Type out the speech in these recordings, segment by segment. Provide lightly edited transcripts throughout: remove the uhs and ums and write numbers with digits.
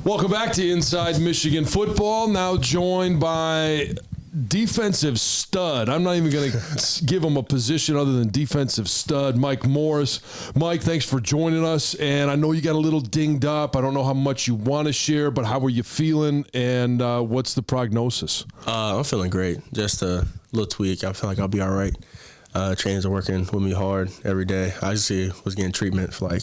Welcome back to Inside Michigan Football, now joined by defensive stud. I'm not even going to give him a position other than defensive stud, Mike Morris. Mike, thanks for joining us, and I know you got a little dinged up. I don't know how much you want to share, but how are you feeling, and what's the prognosis? I'm feeling great. Just a little tweak. I feel like I'll be all right. Trainers are working with me hard every day. I actually was getting treatment for like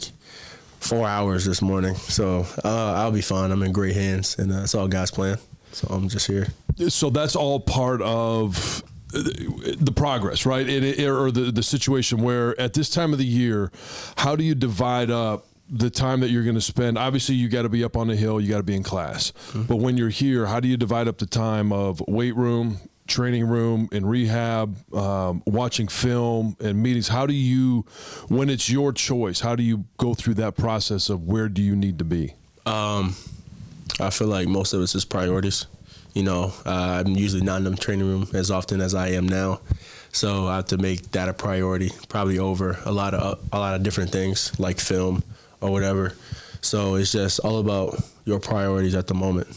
4 hours this morning, so I'll be fine. I'm in great hands, and it's all God's plan. So I'm just here. So that's all part of the progress, right? Or the situation where at this time of the year, how do you divide up the time that you're going to spend? Obviously, you got to be up on the hill, you got to be in class. Mm-hmm. But when you're here, how do you divide up the time of weight room, training room, and rehab, watching film and meetings? How do you, when it's your choice, how do you go through that process of where do you need to be? I feel like most of it's just priorities. You know, I'm usually not in the training room as often as I am now, so I have to make that a priority, probably over a lot of different things like film or whatever. So it's just all about your priorities at the moment.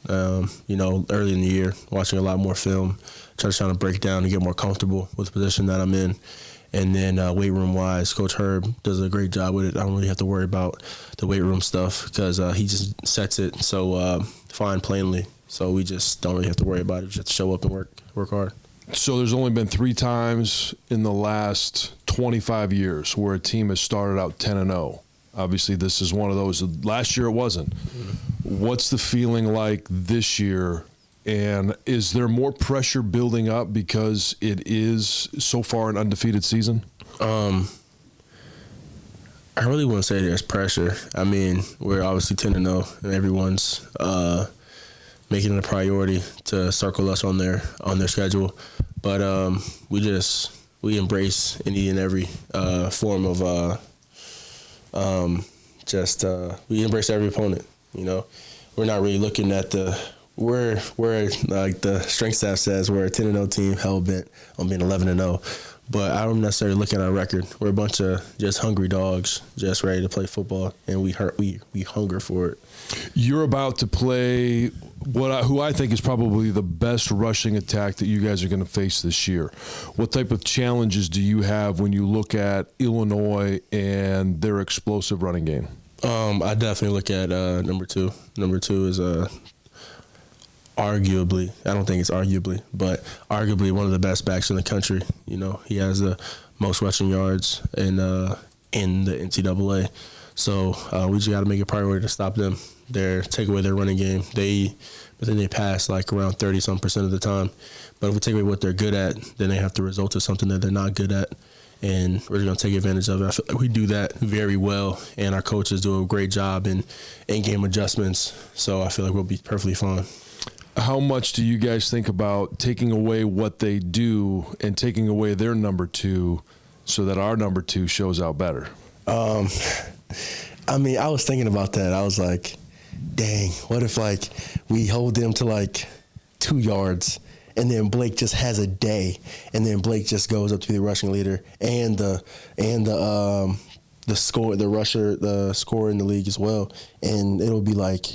You know, early in the year, watching a lot more film, trying to break down and get more comfortable with the position that I'm in. And then weight room wise, Coach Herb does a great job with it. I don't really have to worry about the weight room stuff because he just sets it so fine, plainly. So we just don't really have to worry about it. We just have to show up and work hard. So there's only been 3 times in the last 25 years where a team has started out 10-0. Obviously, this is one of those. Last year it wasn't. Mm-hmm. What's the feeling like this year? And is there more pressure building up because it is so far an undefeated season? I really wouldn't say there's pressure. I mean, we're obviously 10-0, and everyone's making it a priority to circle us on their schedule. But we embrace any and every form of we embrace every opponent. You know, we're not really looking at we're like the strength staff says, we're a 10-0 team, hell bent on being 11-0. But I don't necessarily look at our record. We're a bunch of just hungry dogs, just ready to play football, and we hunger for it. You're about to play who I think is probably the best rushing attack that you guys are going to face this year. What type of challenges do you have when you look at Illinois and their explosive running game? I definitely look at number 2. Number 2 is arguably, I don't think it's arguably, but arguably one of the best backs in the country. You know, he has the most rushing yards in the NCAA. So we just got to make it a priority to stop them. Take away their running game. They pass like around 30-some% of the time. But if we take away what they're good at, then they have to result to something that they're not good at. And we're going to take advantage of it. I feel like we do that very well, and our coaches do a great job in game adjustments. So I feel like we'll be perfectly fine. How much do you guys think about taking away what they do and taking away their number 2 so that our number 2 shows out better? I mean, I was thinking about that. I was like, dang, what if like we hold them to like 2 yards and then Blake just has a day, and then Blake just goes up to be the rushing leader and the scorer in the league as well, and it'll be like,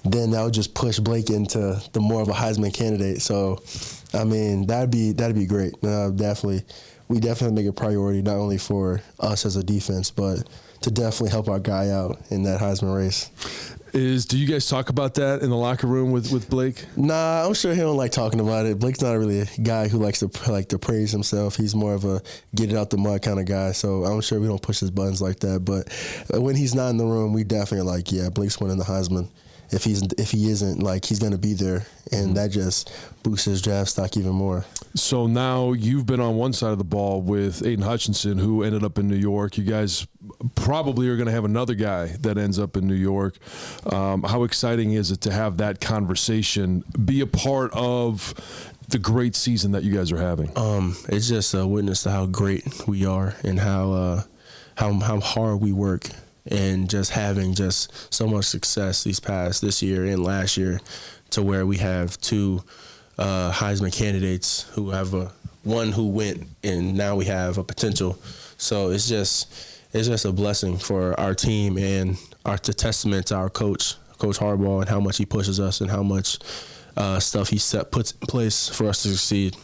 then that would just push Blake into the more of a Heisman candidate. So, I mean, that'd be great. We definitely make a priority not only for us as a defense, but to definitely help our guy out in that Heisman race. Do you guys talk about that in the locker room with Blake? Nah, I'm sure he don't like talking about it. Blake's not really a guy who likes to praise himself. He's more of a get it out the mud kind of guy. So I'm sure we don't push his buttons like that. But when he's not in the room, we definitely are like, yeah, Blake's winning the Heisman. If he isn't, like, he's going to be there, and that just boosts his draft stock even more. So now you've been on one side of the ball with Aiden Hutchinson, who ended up in New York. You guys probably are going to have another guy that ends up in New York. How exciting is it to have that conversation, be a part of the great season that you guys are having? It's just a witness to how great we are and how hard we work. And just having just so much success this year and last year, to where we have 2 Heisman candidates who have one who went, and now we have a potential. So it's just a blessing for our team, and it's a testament to our coach, Coach Harbaugh, and how much he pushes us and how much stuff he puts in place for us to succeed.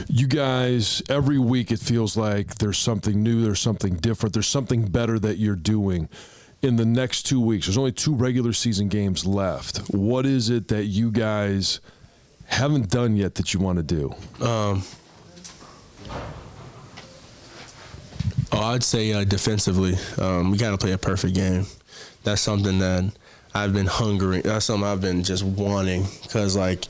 You guys, every week it feels like there's something new, there's something different, there's something better that you're doing. In the next 2 weeks, there's only 2 regular season games left. What is it that you guys haven't done yet that you want to do? I'd say defensively, we got to play a perfect game. That's something that I've been hungering. That's something I've been just wanting, because, like,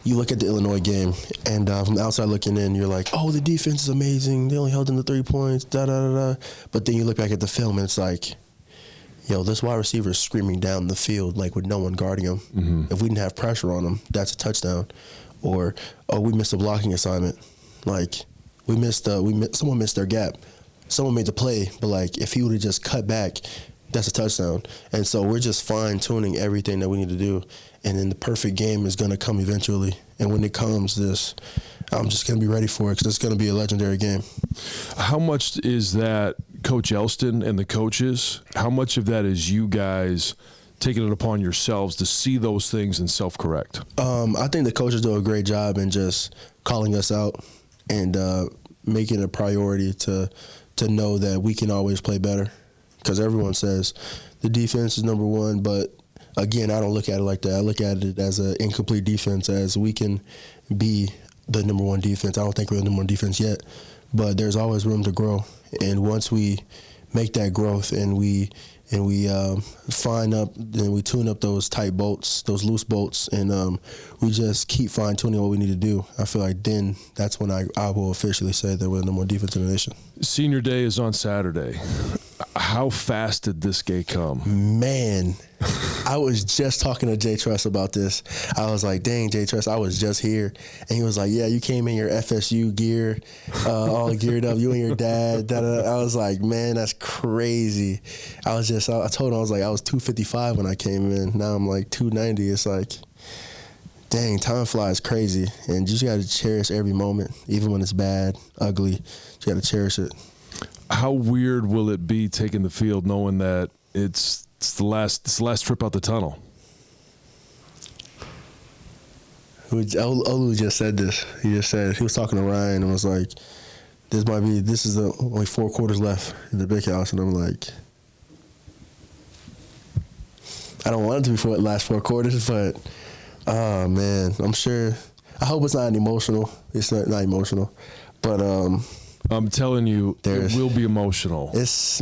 you look at the Illinois game, and from the outside looking in, you're like, oh, the defense is amazing. They only held them to 3 points, da-da-da-da. But then you look back at the film, and it's like, yo, this wide receiver is screaming down the field, like, with no one guarding him. Mm-hmm. If we didn't have pressure on him, that's a touchdown. Or, oh, we missed a blocking assignment. Like, someone missed their gap. Someone made the play, but, like, if he would have just cut back, that's a touchdown. And so we're just fine-tuning everything that we need to do. And then the perfect game is going to come eventually. And when it comes, I'm just going to be ready for it, because it's going to be a legendary game. How much is that Coach Elston and the coaches, how much of that is you guys taking it upon yourselves to see those things and self-correct? I think the coaches do a great job in just calling us out and making it a priority to know that we can always play better. Because everyone says the defense is number one, but again, I don't look at it like that. I look at it as an incomplete defense, as we can be the number one defense. I don't think we're the number one defense yet, but there's always room to grow. And once we make that growth and we fine up, then we tune up those tight bolts, those loose bolts, and we just keep fine-tuning what we need to do. I feel like then that's when I will officially say that we're the number one defense in the nation. Senior Day is on Saturday. How fast did this game come? Man, I was just talking to Jay Truss about this. I was like, dang, Jay Truss, I was just here. And he was like, yeah, you came in your FSU gear, all geared up, you and your dad. I was like, man, that's crazy. I told him, I was like, I was 255 when I came in. Now I'm like 290. It's like, dang, time flies crazy. And you just got to cherish every moment, even when it's bad, ugly. You got to cherish it. How weird will it be taking the field knowing that it's the last trip out the tunnel? Olu just said this. He was talking to Ryan and was like, this is the only 4 quarters left in the big house. And I'm like, I don't want it to be for the last 4 quarters, but oh man, I'm sure. I hope it's not emotional. It's not emotional, but I'm telling you, it will be emotional. It's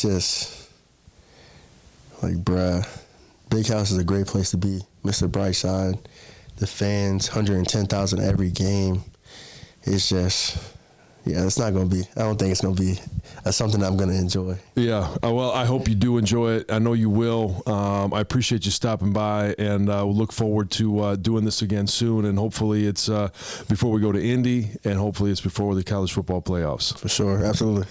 just like, bruh, Big House is a great place to be. Mr. Brightside, the fans, 110,000 every game. It's just, yeah, it's not going to be, I don't think it's going to be something I'm going to enjoy. Yeah, well, I hope you do enjoy it. I know you will. I appreciate you stopping by, and we'll look forward to doing this again soon, and hopefully it's before we go to Indy, and hopefully it's before the college football playoffs. For sure, absolutely.